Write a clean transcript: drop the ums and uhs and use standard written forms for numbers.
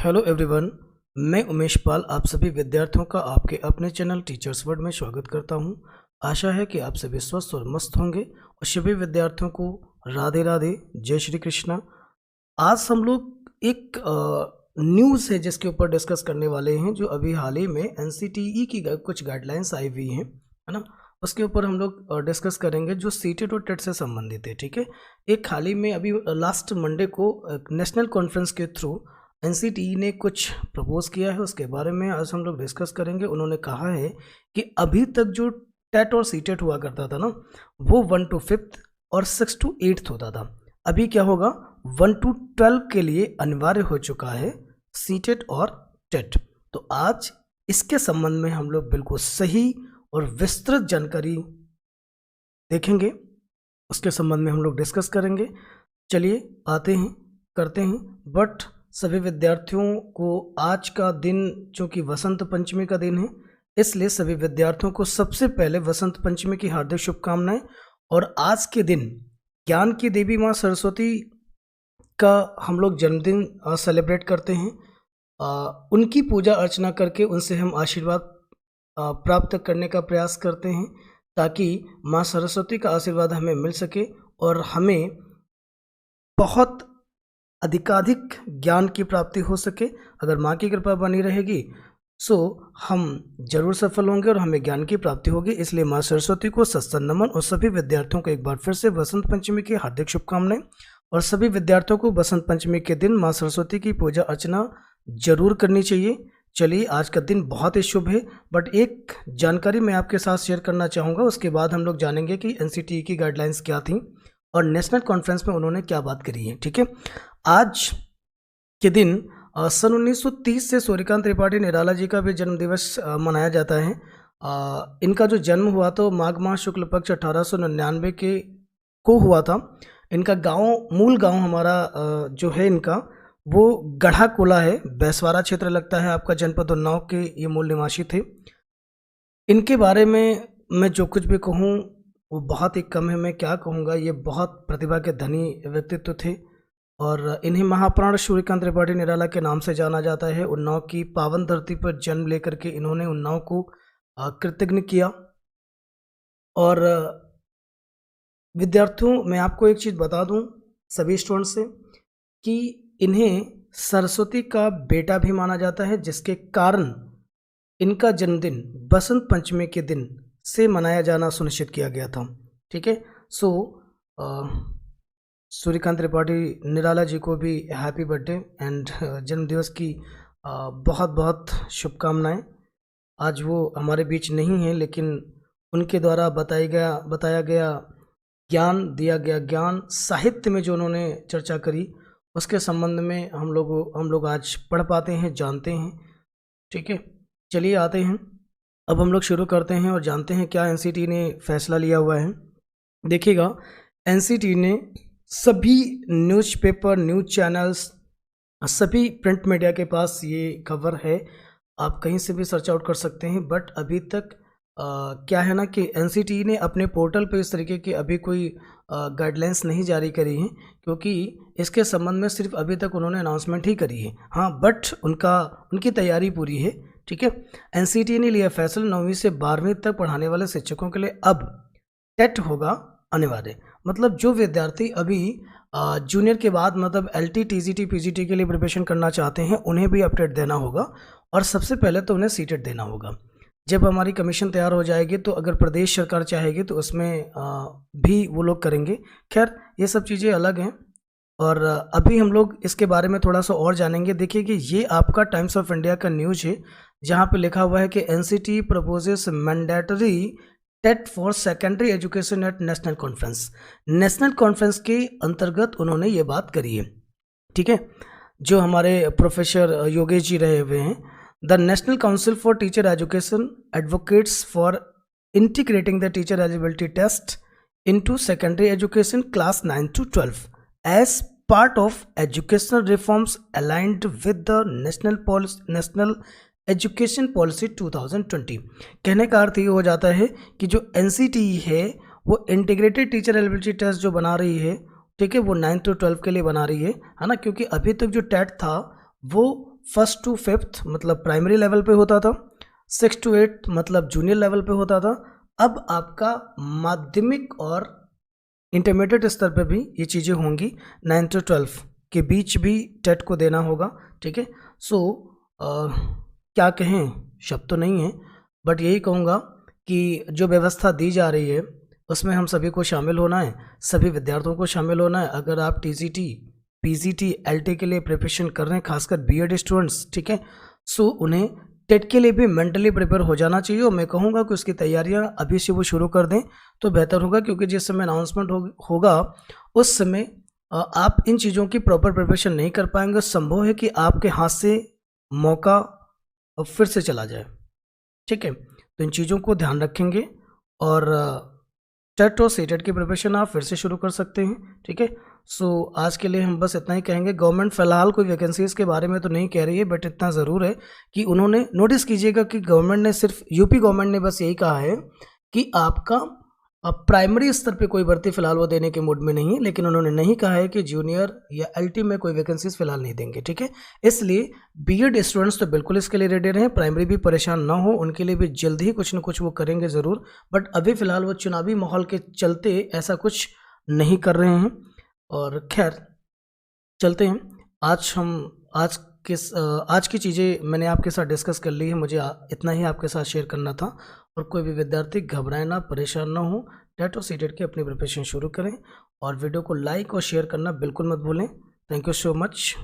Hello everyone, मैं उमेश पाल आप सभी विद्यार्थियों का आपके अपने चैनल टीचर्स वर्ड में स्वागत करता हूं। आशा है कि आप सभी स्वस्थ और मस्त होंगे और सभी विद्यार्थियों को राधे राधे, जय श्री कृष्णा। आज हम लोग एक न्यूज़ है जिसके ऊपर डिस्कस करने वाले हैं, जो अभी हाल ही में एनसीटीई की कुछ गाइडलाइंस आई हुई हैं, है ना। उसके ऊपर हम लोग डिस्कस करेंगे जो सीटेट और टेट से संबंधित है। ठीक है, एक हाल ही में अभी लास्ट मंडे को नेशनल कॉन्फ्रेंस के थ्रू एनसीटीई ने कुछ प्रपोज किया है, उसके बारे में आज हम लोग डिस्कस करेंगे। उन्होंने कहा है कि अभी तक जो टेट और सीटेट हुआ करता था ना, वो 1 to 5th और 6 to 8th होता था। अभी क्या होगा, 1 to 12 के लिए अनिवार्य हो चुका है सीटेट और टेट। तो आज इसके संबंध में हम लोग बिल्कुल सही और विस्तृत जानकारी देखेंगे, उसके संबंध में हम लोग डिस्कस करेंगे। चलिए आते हैं, करते हैं। बट सभी विद्यार्थियों को आज का दिन चूँकि वसंत पंचमी का दिन है, इसलिए सभी विद्यार्थियों को सबसे पहले वसंत पंचमी की हार्दिक शुभकामनाएं। और आज के दिन ज्ञान की देवी माँ सरस्वती का हम लोग जन्मदिन सेलिब्रेट करते हैं। उनकी पूजा अर्चना करके उनसे हम आशीर्वाद प्राप्त करने का प्रयास करते हैं, ताकि माँ सरस्वती का आशीर्वाद हमें मिल सके और हमें बहुत अधिकाधिक ज्ञान की प्राप्ति हो सके। अगर माँ की कृपा बनी रहेगी सो हम जरूर सफल होंगे और हमें ज्ञान की प्राप्ति होगी। इसलिए माँ सरस्वती को सत्संग नमन और सभी विद्यार्थियों को एक बार फिर से वसंत पंचमी की हार्दिक शुभकामनाएं। और सभी विद्यार्थियों को वसंत पंचमी के दिन माँ सरस्वती की पूजा अर्चना जरूर करनी चाहिए। चलिए, आज का दिन बहुत ही शुभ है, बट एक जानकारी मैं आपके साथ शेयर करना चाहूँगा। उसके बाद हम लोग जानेंगे कि एनसीटीई की गाइडलाइंस क्या थी और नेशनल कॉन्फ्रेंस में उन्होंने क्या बात करी है। ठीक है, आज के दिन सन 1930 से सूर्यकांत त्रिपाठी निराला जी का भी जन्म दिवस मनाया जाता है। इनका जो जन्म हुआ तो माघ माह शुक्ल पक्ष 1899 के को हुआ था। इनका गांव, मूल गांव हमारा जो है इनका, वो गढ़ा कोला है, बैसवारा क्षेत्र लगता है आपका, जनपद उन्नाव के ये मूल निवासी थे। इनके बारे में मैं जो कुछ भी कहूँ वो बहुत ही कम है। मैं क्या कहूँगा, ये बहुत प्रतिभा के धनी व्यक्तित्व थे और इन्हें महाप्राण सूर्यकांत त्रिपाठी निराला के नाम से जाना जाता है। उन्नाव की पावन धरती पर जन्म लेकर के इन्होंने उन्नाव को कृतज्ञ किया। और विद्यार्थियों, मैं आपको एक चीज़ बता दूं सभी स्टूडेंट से कि इन्हें सरस्वती का बेटा भी माना जाता है, जिसके कारण इनका जन्मदिन बसंत पंचमी के दिन से मनाया जाना सुनिश्चित किया गया था। ठीक है, सो सूर्यकांत त्रिपाठी निराला जी को भी हैप्पी बर्थडे एंड जन्मदिवस की बहुत बहुत शुभकामनाएं। आज वो हमारे बीच नहीं हैं, लेकिन उनके द्वारा बताया गया ज्ञान, दिया गया ज्ञान, साहित्य में जो उन्होंने चर्चा करी, उसके संबंध में हम लोग आज पढ़ पाते हैं, जानते हैं। ठीक है, चलिए आते हैं, अब हम लोग शुरू करते हैं और जानते हैं क्या एनसीटीई ने फैसला लिया हुआ है। देखिएगा, एनसीटीई ने सभी न्यूज़पेपर, न्यूज़ चैनल्स, सभी प्रिंट मीडिया के पास ये खबर है, आप कहीं से भी सर्च आउट कर सकते हैं। बट अभी तक क्या है ना कि एनसीटीई ने अपने पोर्टल पे इस तरीके की अभी कोई गाइडलाइंस नहीं जारी करी हैं, क्योंकि इसके संबंध में सिर्फ अभी तक उन्होंने अनाउंसमेंट ही करी है। हाँ, बट उनकी तैयारी पूरी है। ठीक है, एनसीटीई ने लिया फैसला 9वीं से 12वीं तक पढ़ाने वाले शिक्षकों के लिए अब टेट होगा अनिवार्य। मतलब जो विद्यार्थी अभी जूनियर के बाद मतलब एलटी, टीजीटी, पीजीटी के लिए प्रिपरेशन करना चाहते हैं, उन्हें भी अब टेट देना होगा। और सबसे पहले तो उन्हें सीटेट देना होगा। जब हमारी कमीशन तैयार हो जाएगी तो अगर प्रदेश सरकार चाहेगी तो उसमें भी वो लोग करेंगे। खैर, ये सब चीज़ें अलग हैं और अभी हम लोग इसके बारे में थोड़ा सा और जानेंगे। देखिए कि ये आपका टाइम्स ऑफ इंडिया का न्यूज़ है, जहाँ पे लिखा हुआ है कि NCTE proposes mandatory TET for secondary education at national conference. National conference के अंतर्गत उन्होंने ये बात करी है। ठीक है, जो हमारे प्रोफेसर योगेश जी रहे हुए हैं, the national council for teacher education advocates for integrating the teacher eligibility test into secondary education class 9 to 12 as part of educational reforms aligned with the national education policy 2020। कहने का अर्थ ये हो जाता है कि जो एनसीटीई है वो इंटीग्रेटेड टीचर एलिजिबिलिटी टेस्ट जो बना रही है, ठीक है, वो 9 to 12 के लिए बना रही है ना, क्योंकि अभी तक जो टेट था वो फर्स्ट टू फिफ्थ मतलब प्राइमरी लेवल पे होता था, 6 to 8 मतलब जूनियर लेवल पे होता था। अब आपका माध्यमिक और इंटरमीडिएट स्तर पे भी ये चीज़ें होंगी। 9 to 12 के बीच भी टेट को देना होगा, ठीक है। सो क्या कहें, शब्द तो नहीं है, बट यही कहूँगा कि जो व्यवस्था दी जा रही है उसमें हम सभी को शामिल होना है, सभी विद्यार्थियों को शामिल होना है। अगर आप टीजीटी, पीजीटी, एलटी के लिए प्रिपरेशन कर रहे हैं, खासकर बीएड स्टूडेंट्स, ठीक है, सो उन्हें टेट के लिए भी मेंटली प्रिपेयर हो जाना चाहिए। और मैं कहूँगा कि उसकी तैयारियां अभी से वो शुरू कर दें तो बेहतर होगा, क्योंकि जिस समय अनाउंसमेंट होगा उस समय आप इन चीज़ों की प्रॉपर प्रिपरेशन नहीं कर पाएंगे। संभव है कि आपके हाथ से मौका फिर से चला जाए, ठीक है। तो इन चीज़ों को ध्यान रखेंगे और टेट और सीटेट की प्रिपरेशन आप फिर से शुरू कर सकते हैं, ठीक है। सो आज के लिए हम बस इतना ही कहेंगे। गवर्नमेंट फ़िलहाल कोई वैकेंसीज़ के बारे में तो नहीं कह रही है, बट इतना ज़रूर है कि उन्होंने नोटिस कीजिएगा कि गवर्नमेंट ने सिर्फ, यूपी गवर्नमेंट ने बस यही कहा है कि आपका प्राइमरी स्तर पे कोई भर्ती फिलहाल वो देने के मूड में नहीं है, लेकिन उन्होंने नहीं कहा है कि जूनियर या एलटी में कोई वैकेंसीज फिलहाल नहीं देंगे, ठीक है। इसलिए बीएड स्टूडेंट्स तो बिल्कुल इसके लिए रेडी रहें, प्राइमरी भी परेशान ना हो, उनके लिए भी जल्द ही कुछ न कुछ वो करेंगे ज़रूर। बट अभी फ़िलहाल वो चुनावी माहौल के चलते ऐसा कुछ नहीं कर रहे हैं। और खैर चलते हैं। आज की चीज़ें मैंने आपके साथ डिस्कस कर ली है, मुझे इतना ही आपके साथ शेयर करना था। और कोई भी विद्यार्थी घबराए ना, परेशान ना हो, टेट और सीटेट की अपनी प्रिपरेशन शुरू करें। और वीडियो को लाइक और शेयर करना बिल्कुल मत भूलें। Thank you so much.